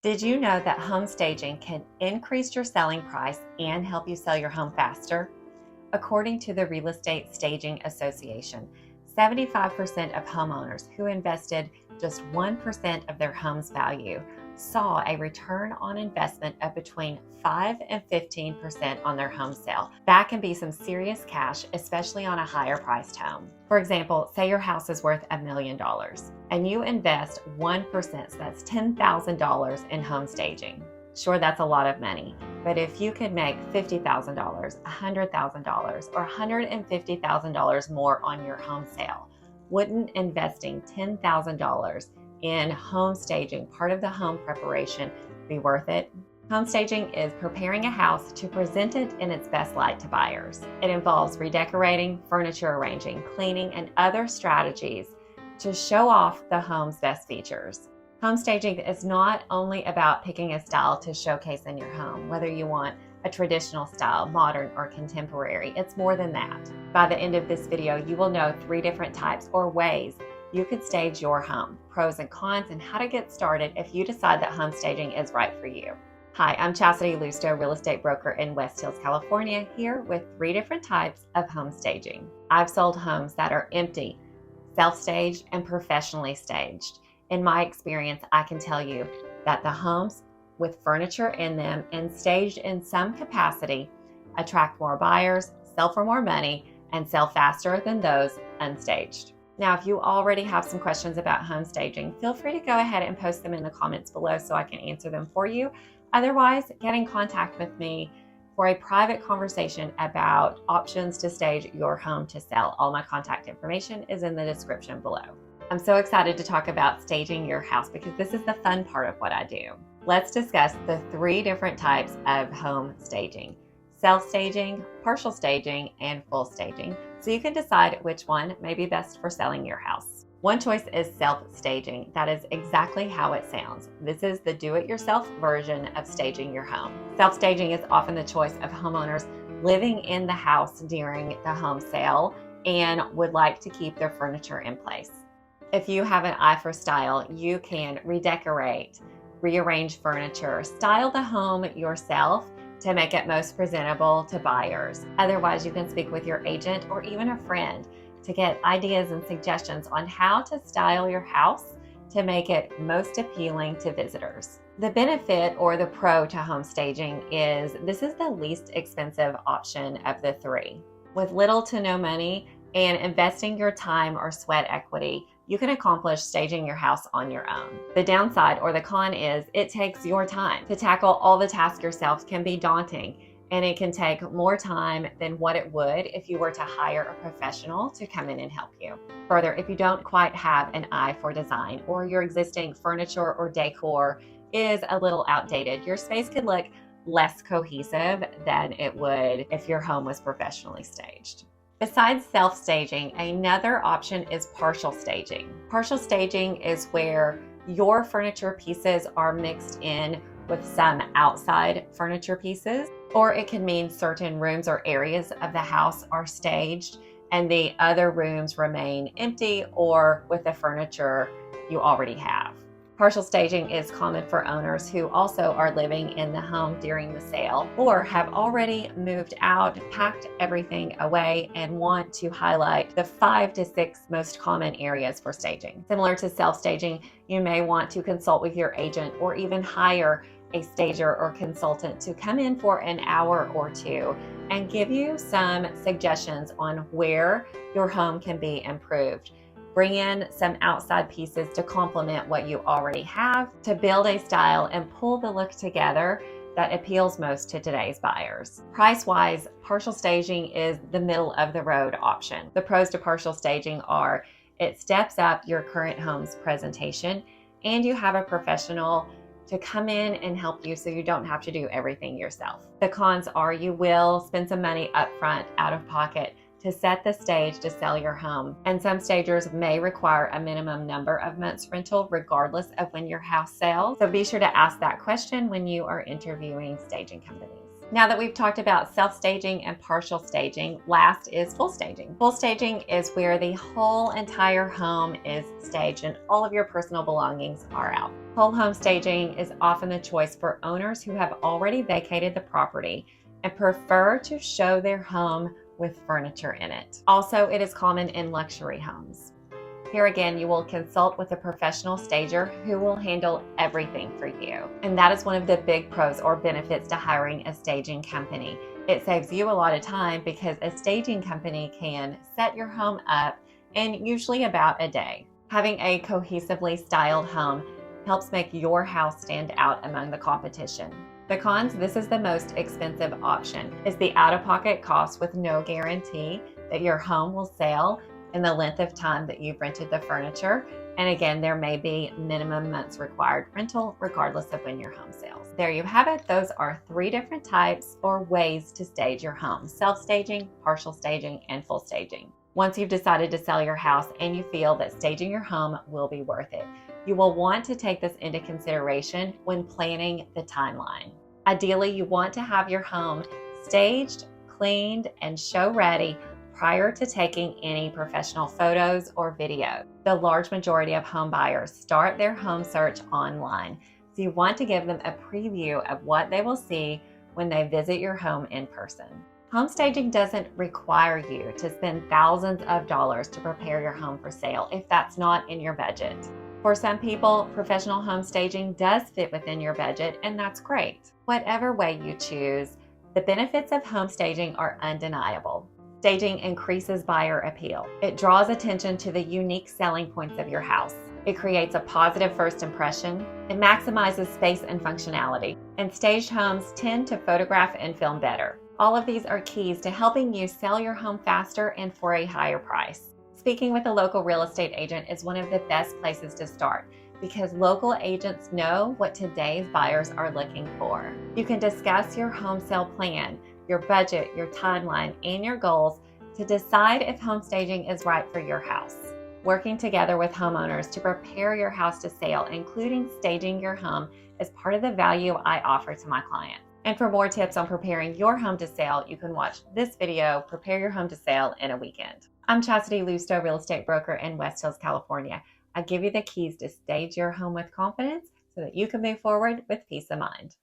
Did you know that home staging can increase your selling price and help you sell your home faster? According to the Real Estate Staging Association, 75% of homeowners who invested just 1% of their home's value saw a return on investment of between 5 and 15% on their home sale. That can be some serious cash, especially on a higher priced home. For example, say your house is worth $1 million and you invest 1%, so that's $10,000 in home staging. Sure, that's a lot of money, but if you could make $50,000, $100,000, or $150,000 more on your home sale, wouldn't investing $10,000 in home staging, part of the home preparation, be worth it? Home staging is preparing a house to present it in its best light to buyers. It involves redecorating, furniture arranging, cleaning, and other strategies to show off the home's best features. Home staging is not only about picking a style to showcase in your home, whether you want a traditional style, modern, or contemporary. It's more than that. By the end of this video, you will know 3 different types or ways you could stage your home, pros and cons, and how to get started if you decide that home staging is right for you. Hi, I'm Chastity Lusto, real estate broker in West Hills, California, here with 3 different types of home staging. I've sold homes that are empty, self-staged, and professionally staged. In my experience, I can tell you that the homes with furniture in them and staged in some capacity attract more buyers, sell for more money, and sell faster than those unstaged. Now, if you already have some questions about home staging, feel free to go ahead and post them in the comments below so I can answer them for you. Otherwise, get in contact with me for a private conversation about options to stage your home to sell. All my contact information is in the description below. I'm so excited to talk about staging your house because this is the fun part of what I do. Let's discuss the 3 different types of home staging: self-staging, partial staging, and full staging, so you can decide which one may be best for selling your house. One choice is self-staging. That is exactly how it sounds. This is the do-it-yourself version of staging your home. Self-staging is often the choice of homeowners living in the house during the home sale and would like to keep their furniture in place. If you have an eye for style, you can redecorate, rearrange furniture, style the home yourself to make it most presentable to buyers. Otherwise, you can speak with your agent or even a friend to get ideas and suggestions on how to style your house to make it most appealing to visitors. The benefit or the pro to home staging is this is the least expensive option of the 3. With little to no money and investing your time or sweat equity, you can accomplish staging your house on your own. The downside or the con is it takes your time. To tackle all the tasks yourself can be daunting, and it can take more time than what it would if you were to hire a professional to come in and help you. Further, if you don't quite have an eye for design or your existing furniture or decor is a little outdated, your space could look less cohesive than it would if your home was professionally staged. Besides self-staging, another option is partial staging. Partial staging is where your furniture pieces are mixed in with some outside furniture pieces, or it can mean certain rooms or areas of the house are staged and the other rooms remain empty or with the furniture you already have. Partial staging is common for owners who also are living in the home during the sale or have already moved out, packed everything away, and want to highlight the 5 to 6 most common areas for staging. Similar to self-staging, you may want to consult with your agent or even hire a stager or consultant to come in for an hour or 2 and give you some suggestions on where your home can be improved. Bring in some outside pieces to complement what you already have to build a style and pull the look together that appeals most to today's buyers. Price-wise, partial staging is the middle of the road option. The pros to partial staging are it steps up your current home's presentation and you have a professional to come in and help you so you don't have to do everything yourself. The cons are you will spend some money upfront out of pocket to set the stage to sell your home. And some stagers may require a minimum number of months rental regardless of when your house sells. So be sure to ask that question when you are interviewing staging companies. Now that we've talked about self-staging and partial staging, last is full staging. Full staging is where the whole entire home is staged and all of your personal belongings are out. Whole home staging is often the choice for owners who have already vacated the property and prefer to show their home with furniture in it. Also, it is common in luxury homes. Here again, you will consult with a professional stager who will handle everything for you. And that is one of the big pros or benefits to hiring a staging company. It saves you a lot of time because a staging company can set your home up in usually about a day. Having a cohesively styled home helps make your house stand out among the competition. The cons: this is the most expensive option, is the out-of-pocket cost with no guarantee that your home will sell in the length of time that you've rented the furniture. And again, there may be minimum months required rental regardless of when your home sells. There you have it. Those are 3 different types or ways to stage your home: self-staging, partial staging, and full staging. Once you've decided to sell your house and you feel that staging your home will be worth it, you will want to take this into consideration when planning the timeline. Ideally, you want to have your home staged, cleaned, and show ready prior to taking any professional photos or video. The large majority of home buyers start their home search online, so you want to give them a preview of what they will see when they visit your home in person. Home staging doesn't require you to spend thousands of dollars to prepare your home for sale if that's not in your budget. For some people, professional home staging does fit within your budget, and that's great. Whatever way you choose, the benefits of home staging are undeniable. Staging increases buyer appeal. It draws attention to the unique selling points of your house. It creates a positive first impression. It maximizes space and functionality. And staged homes tend to photograph and film better. All of these are keys to helping you sell your home faster and for a higher price. Speaking with a local real estate agent is one of the best places to start because local agents know what today's buyers are looking for. You can discuss your home sale plan, your budget, your timeline, and your goals to decide if home staging is right for your house. Working together with homeowners to prepare your house to sale, including staging your home, is part of the value I offer to my clients. And for more tips on preparing your home to sale, you can watch this video, Prepare Your Home to Sale in a Weekend. I'm Chastity Lusto, real estate broker in West Hills, California. I give you the keys to stage your home with confidence so that you can move forward with peace of mind.